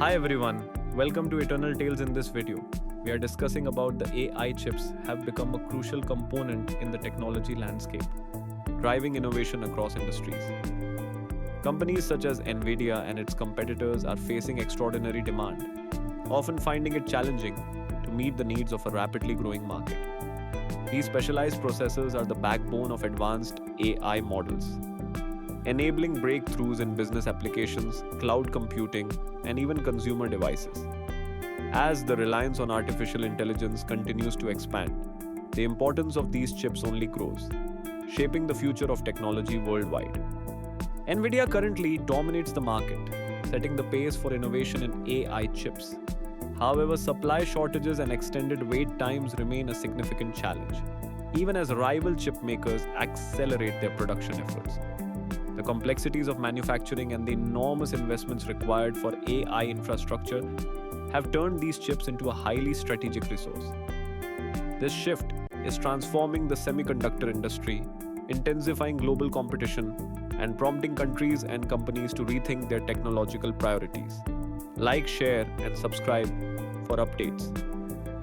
Hi everyone, welcome to Eternal Tales. In this video, we are discussing about the AI chips have become a crucial component in the technology landscape, driving innovation across industries. Companies such as Nvidia and its competitors are facing extraordinary demand, often finding it challenging to meet the needs of a rapidly growing market. These specialized processors are the backbone of advanced AI models, enabling breakthroughs in business applications, cloud computing, and even consumer devices. As the reliance on artificial intelligence continues to expand, the importance of these chips only grows, shaping the future of technology worldwide. Nvidia currently dominates the market, setting the pace for innovation in AI chips. However, supply shortages and extended wait times remain a significant challenge, even as rival chip makers accelerate their production efforts. The complexities of manufacturing and the enormous investments required for AI infrastructure have turned these chips into a highly strategic resource. This shift is transforming the semiconductor industry, intensifying global competition, and prompting countries and companies to rethink their technological priorities. Like, share, and subscribe for updates.